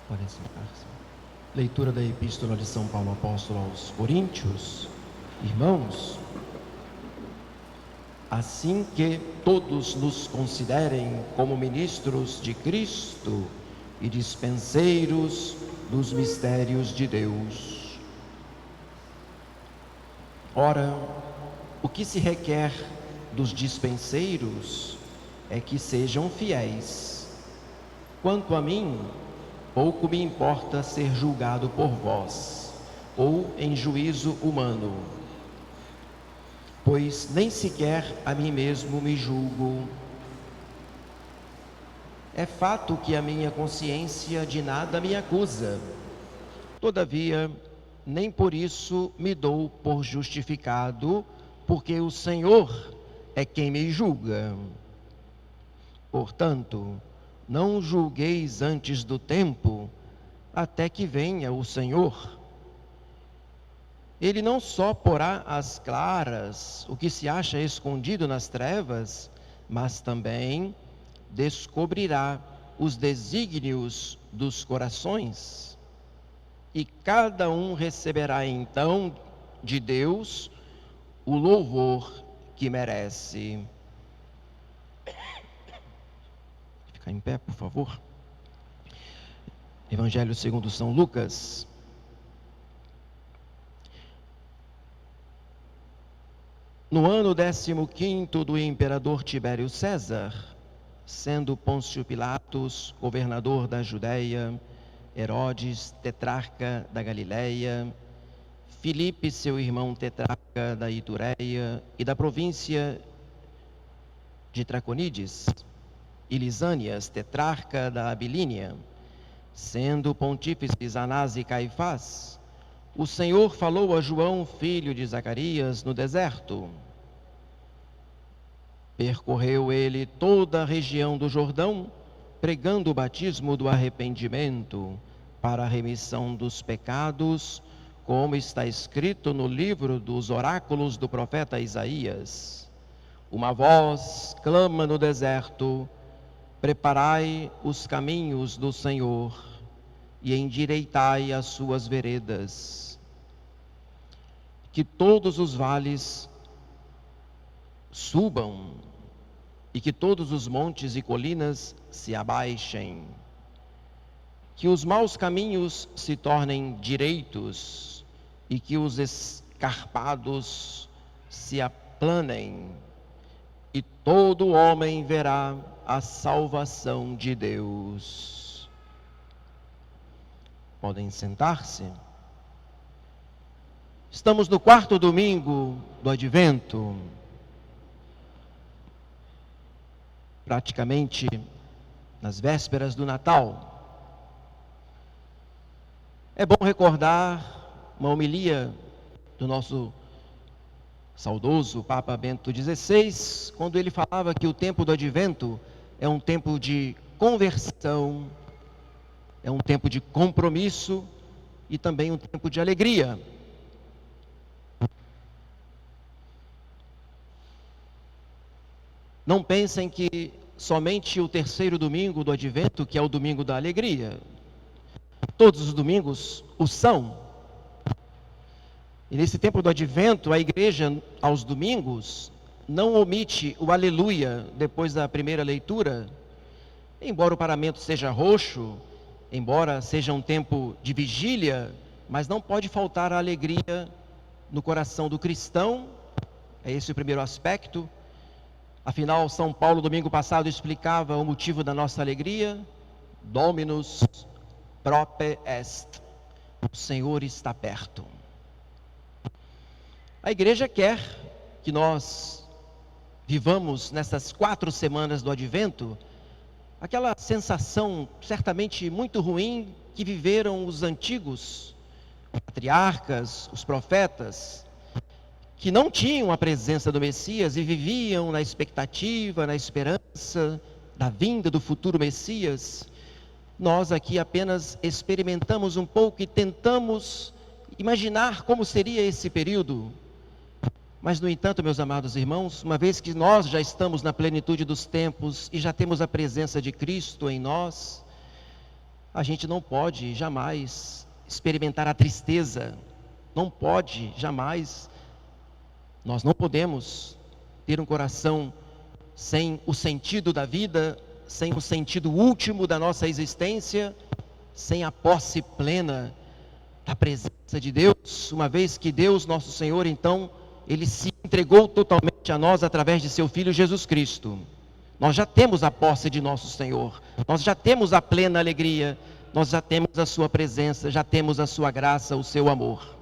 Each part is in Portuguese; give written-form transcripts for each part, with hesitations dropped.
Podem sentar-se. Leitura da Epístola de São Paulo Apóstolo aos Coríntios. Irmãos, assim que todos nos considerem como ministros de Cristo e dispenseiros dos mistérios de Deus. Ora, o que se requer dos dispenseiros é que sejam fiéis. Quanto a mim, pouco me importa ser julgado por vós, ou em juízo humano, pois nem sequer a mim mesmo me julgo. É fato que a minha consciência de nada me acusa. Todavia, nem por isso me dou por justificado, porque o Senhor é quem me julga. Portanto, não julgueis antes do tempo, até que venha o Senhor. Ele não só porá às claras o que se acha escondido nas trevas, mas também descobrirá os desígnios dos corações. E cada um receberá então de Deus o louvor que merece. Ficar em pé, por favor. Evangelho segundo São Lucas. No ano 15º do imperador Tibério César, sendo Pôncio Pilatos governador da Judéia, Herodes tetrarca da Galiléia, Filipe seu irmão tetrarca da Itureia e da província de Traconides, e Lisânias tetrarca da Abilinia, sendo pontífices Anás e Caifás, o Senhor falou a João, filho de Zacarias, no deserto. Percorreu ele toda a região do Jordão, pregando o batismo do arrependimento para a remissão dos pecados, como está escrito no livro dos oráculos do profeta Isaías. Uma voz clama no deserto: preparai os caminhos do Senhor e endireitai as suas veredas. Que todos os vales subam e que todos os montes e colinas se abaixem. Que os maus caminhos se tornem direitos e que os escarpados se aplanem. E todo homem verá a salvação de Deus. Podem sentar-se. Estamos no 4º domingo do Advento, praticamente nas vésperas do Natal. É bom recordar uma homilia do nosso saudoso Papa Bento XVI, quando ele falava que o tempo do Advento é um tempo de conversão, é um tempo de compromisso e também um tempo de alegria. Não pensem que somente o 3º domingo do Advento, que é o domingo da alegria. Todos os domingos o são. E nesse tempo do Advento, a igreja, aos domingos, não omite o aleluia depois da primeira leitura. Embora o paramento seja roxo, embora seja um tempo de vigília, mas não pode faltar a alegria no coração do cristão. É esse o primeiro aspecto. Afinal, São Paulo, domingo passado, explicava o motivo da nossa alegria. Dominus prope est. O Senhor está perto. A igreja quer que nós vivamos nessas 4 semanas do Advento aquela sensação certamente muito ruim que viveram os antigos patriarcas, os profetas, que não tinham a presença do Messias e viviam na expectativa, na esperança da vinda do futuro Messias. Nós aqui apenas experimentamos um pouco e tentamos imaginar como seria esse período. Mas, no entanto, meus amados irmãos, uma vez que nós já estamos na plenitude dos tempos e já temos a presença de Cristo em nós, a gente não pode jamais experimentar a tristeza, não pode jamais, nós não podemos ter um coração sem o sentido da vida, sem o sentido último da nossa existência, sem a posse plena da presença de Deus, uma vez que Deus, nosso Senhor, então, Ele se entregou totalmente a nós através de Seu Filho Jesus Cristo. Nós já temos a posse de nosso Senhor, nós já temos a plena alegria, nós já temos a Sua presença, já temos a Sua graça, o Seu amor.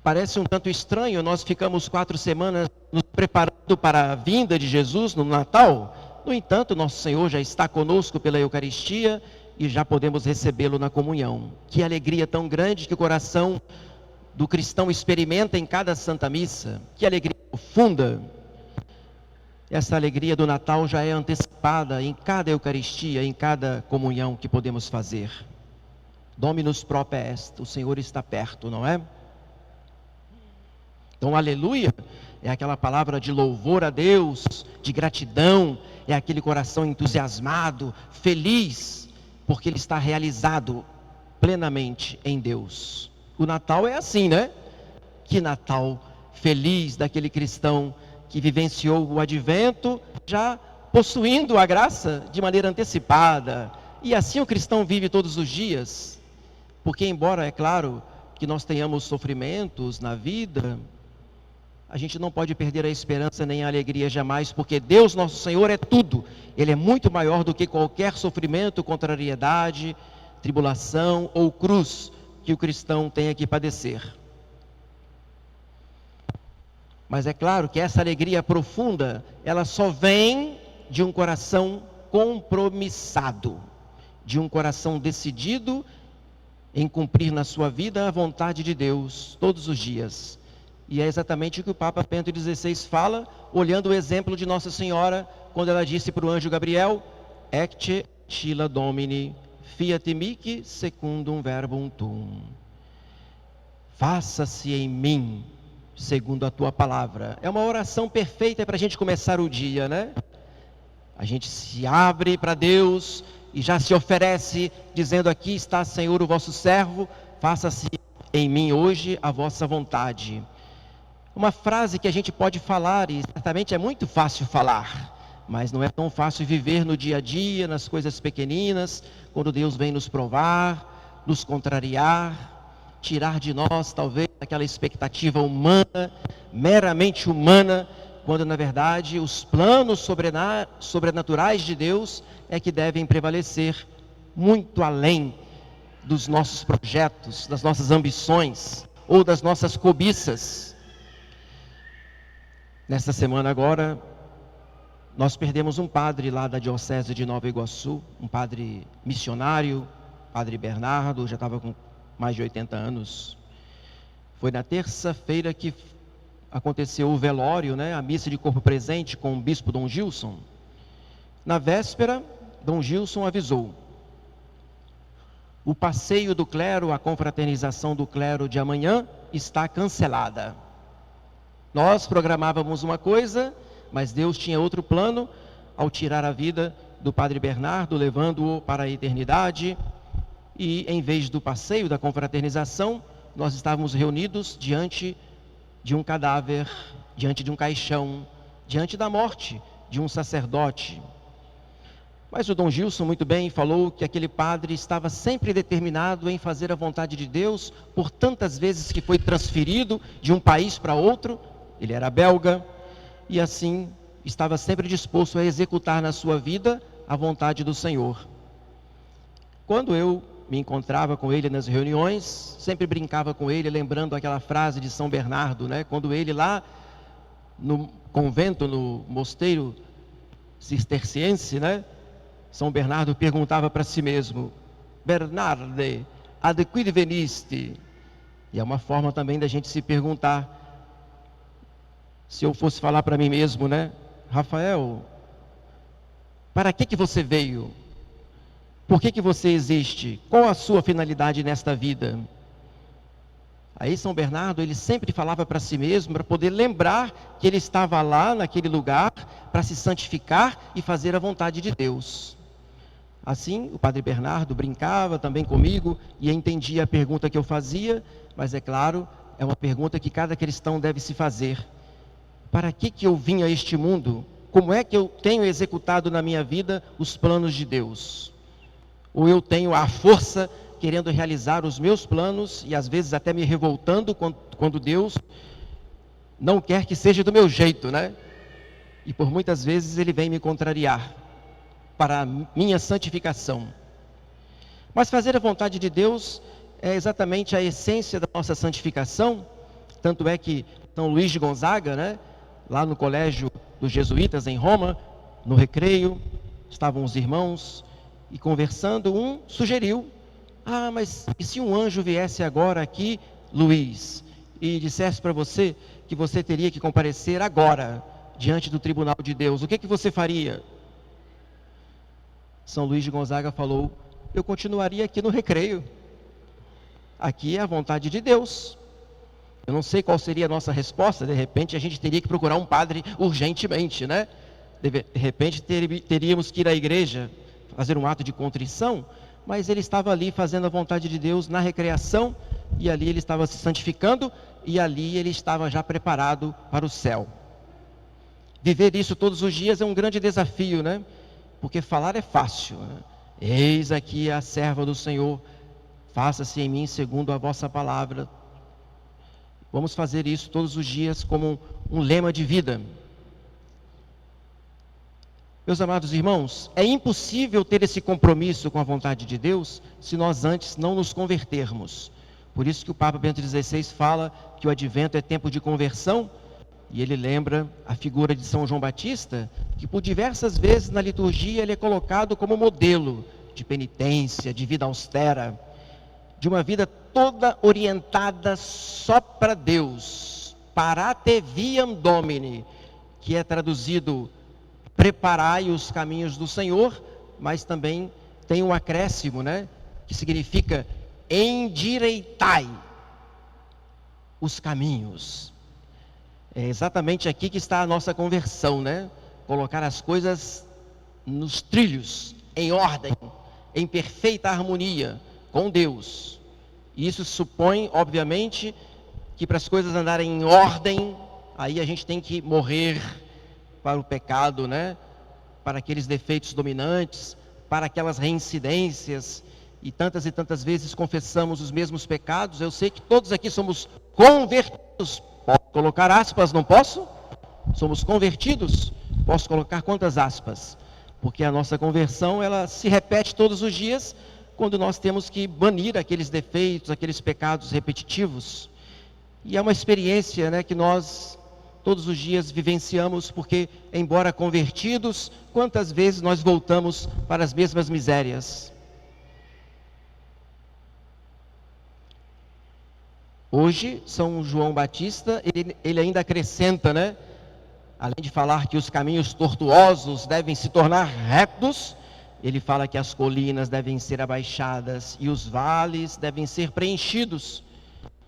Parece um tanto estranho, nós ficamos 4 semanas nos preparando para a vinda de Jesus no Natal. No entanto, nosso Senhor já está conosco pela Eucaristia e já podemos recebê-lo na comunhão. Que alegria tão grande que o coração do cristão experimenta em cada Santa Missa. Que alegria profunda. Essa alegria do Natal já é antecipada em cada Eucaristia, em cada comunhão que podemos fazer. Dominus propter est, o Senhor está perto, não é? Então, aleluia, é aquela palavra de louvor a Deus, de gratidão, é aquele coração entusiasmado, feliz, porque ele está realizado plenamente em Deus. O Natal é assim, né? Que Natal feliz daquele cristão que vivenciou o advento, já possuindo a graça de maneira antecipada. E assim o cristão vive todos os dias, porque embora, é claro, que nós tenhamos sofrimentos na vida, a gente não pode perder a esperança nem a alegria jamais, porque Deus, nosso Senhor, é tudo. Ele é muito maior do que qualquer sofrimento, contrariedade, tribulação ou cruz que o cristão tenha que padecer. Mas é claro que essa alegria profunda, ela só vem de um coração compromissado, de um coração decidido em cumprir na sua vida a vontade de Deus todos os dias. E é exatamente o que o Papa Bento XVI fala, olhando o exemplo de Nossa Senhora, quando ela disse para o anjo Gabriel: Ecce ancilla Domini, fiat mihi secundum verbum tuum. Faça-se em mim, segundo a tua palavra. É uma oração perfeita para a gente começar o dia, né? A gente se abre para Deus e já se oferece, dizendo: aqui está, Senhor, o vosso servo, faça-se em mim hoje a vossa vontade. Uma frase que a gente pode falar, e certamente é muito fácil falar, mas não é tão fácil viver no dia a dia, nas coisas pequeninas, quando Deus vem nos provar, nos contrariar, tirar de nós talvez aquela expectativa humana, meramente humana, quando na verdade os planos sobrenaturais de Deus é que devem prevalecer muito além dos nossos projetos, das nossas ambições ou das nossas cobiças. Nesta semana agora, nós perdemos um padre lá da Diocese de Nova Iguaçu, um padre missionário, Padre Bernardo, já estava com mais de 80 anos. Foi na terça-feira que aconteceu o velório, né, a missa de corpo presente com o bispo Dom Gilson. Na véspera, Dom Gilson avisou: o passeio do clero, a confraternização do clero de amanhã está cancelada. Nós programávamos uma coisa, mas Deus tinha outro plano ao tirar a vida do Padre Bernardo, levando-o para a eternidade. E em vez do passeio da confraternização, nós estávamos reunidos diante de um cadáver, diante de um caixão, diante da morte de um sacerdote. Mas o Dom Gilson muito bem falou que aquele padre estava sempre determinado em fazer a vontade de Deus, por tantas vezes que foi transferido de um país para outro. Ele era belga e assim estava sempre disposto a executar na sua vida a vontade do Senhor. Quando eu me encontrava com ele nas reuniões, sempre brincava com ele, lembrando aquela frase de São Bernardo, né? Quando ele lá no convento, no mosteiro cisterciense, né? São Bernardo perguntava para si mesmo: Bernarde, ad quid veniste? E é uma forma também da gente se perguntar. Se eu fosse falar para mim mesmo, né? Rafael, para que você veio? Por que você existe? Qual a sua finalidade nesta vida? Aí São Bernardo, ele sempre falava para si mesmo, para poder lembrar que ele estava lá, naquele lugar, para se santificar e fazer a vontade de Deus. Assim, o Padre Bernardo brincava também comigo e entendia a pergunta que eu fazia, mas é claro, é uma pergunta que cada cristão deve se fazer. Para que eu vim a este mundo? Como é que eu tenho executado na minha vida os planos de Deus? Ou eu tenho a força querendo realizar os meus planos e às vezes até me revoltando quando Deus não quer que seja do meu jeito, né? E por muitas vezes Ele vem me contrariar para a minha santificação. Mas fazer a vontade de Deus é exatamente a essência da nossa santificação. Tanto é que São Luís de Gonzaga, né, lá no colégio dos jesuítas em Roma, no recreio, estavam os irmãos e conversando, um sugeriu: mas e se um anjo viesse agora aqui, Luís, e dissesse para você que você teria que comparecer agora diante do tribunal de Deus, o que você faria? São Luís de Gonzaga falou: eu continuaria aqui no recreio. Aqui é a vontade de Deus. Eu não sei qual seria a nossa resposta. De repente a gente teria que procurar um padre urgentemente, né? De repente teríamos que ir à igreja, fazer um ato de contrição. Mas ele estava ali fazendo a vontade de Deus na recreação, e ali ele estava se santificando, e ali ele estava já preparado para o céu. Viver isso todos os dias é um grande desafio, né? Porque falar é fácil, né? Eis aqui a serva do Senhor, faça-se em mim segundo a vossa palavra. Vamos fazer isso todos os dias como um lema de vida. Meus amados irmãos, é impossível ter esse compromisso com a vontade de Deus se nós antes não nos convertermos. Por isso que o Papa Bento XVI fala que o advento é tempo de conversão, e ele lembra a figura de São João Batista, que por diversas vezes na liturgia ele é colocado como modelo de penitência, de vida austera, de uma vida toda orientada só para Deus, parate viam Domini, que é traduzido: preparai os caminhos do Senhor, mas também tem um acréscimo, né, que significa endireitai os caminhos. É exatamente aqui que está a nossa conversão, né? Colocar as coisas nos trilhos, em ordem, em perfeita harmonia com Deus. E isso supõe, obviamente, que para as coisas andarem em ordem, aí a gente tem que morrer para o pecado, né? Para aqueles defeitos dominantes, para aquelas reincidências, e tantas vezes confessamos os mesmos pecados. Eu sei que todos aqui somos convertidos. Posso colocar aspas, não posso? Somos convertidos? Posso colocar quantas aspas? Porque a nossa conversão, ela se repete todos os dias, quando nós temos que banir aqueles defeitos, aqueles pecados repetitivos. E é uma experiência, né, que nós todos os dias vivenciamos, porque, embora convertidos, quantas vezes nós voltamos para as mesmas misérias? Hoje, São João Batista, ele ainda acrescenta, né? Além de falar que os caminhos tortuosos devem se tornar retos, ele fala que as colinas devem ser abaixadas e os vales devem ser preenchidos.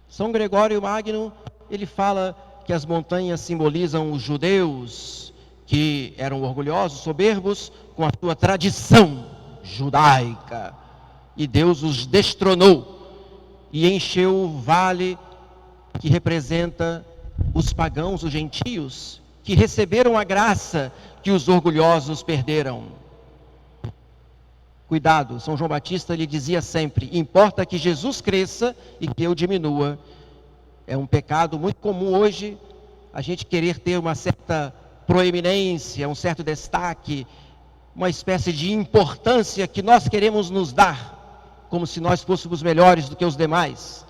São Gregório Magno, ele fala que as montanhas simbolizam os judeus, que eram orgulhosos, soberbos, com a sua tradição judaica. E Deus os destronou e encheu o vale, que representa os pagãos, os gentios, que receberam a graça que os orgulhosos perderam. Cuidado, São João Batista lhe dizia sempre: importa que Jesus cresça e que eu diminua. É um pecado muito comum hoje, a gente querer ter uma certa proeminência, um certo destaque, uma espécie de importância que nós queremos nos dar, como se nós fôssemos melhores do que os demais.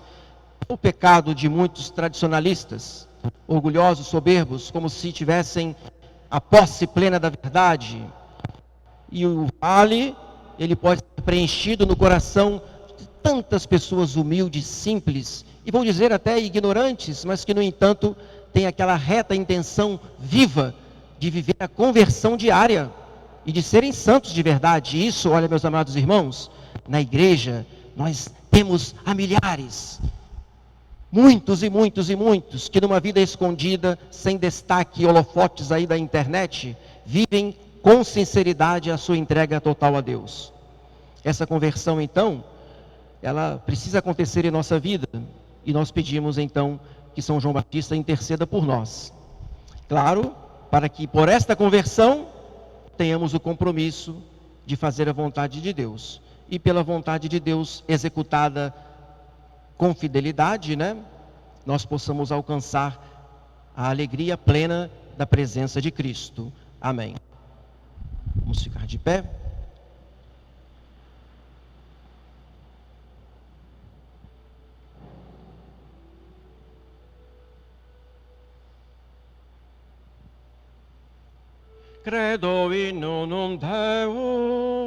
O pecado de muitos tradicionalistas, orgulhosos, soberbos, como se tivessem a posse plena da verdade. E o vale, ele pode ser preenchido no coração de tantas pessoas humildes, simples, e vou dizer até ignorantes, mas que, no entanto, têm aquela reta intenção viva de viver a conversão diária e de serem santos de verdade. Isso, olha, meus amados irmãos, na igreja nós temos a milhares. Muitos e muitos e muitos que numa vida escondida, sem destaque, holofotes aí da internet, vivem com sinceridade a sua entrega total a Deus. Essa conversão, então, ela precisa acontecer em nossa vida. E nós pedimos, então, que São João Batista interceda por nós. Claro, para que por esta conversão tenhamos o compromisso de fazer a vontade de Deus. E pela vontade de Deus executada com fidelidade, né? Nós possamos alcançar a alegria plena da presença de Cristo. Amém. Vamos ficar de pé. Credo in unum Deum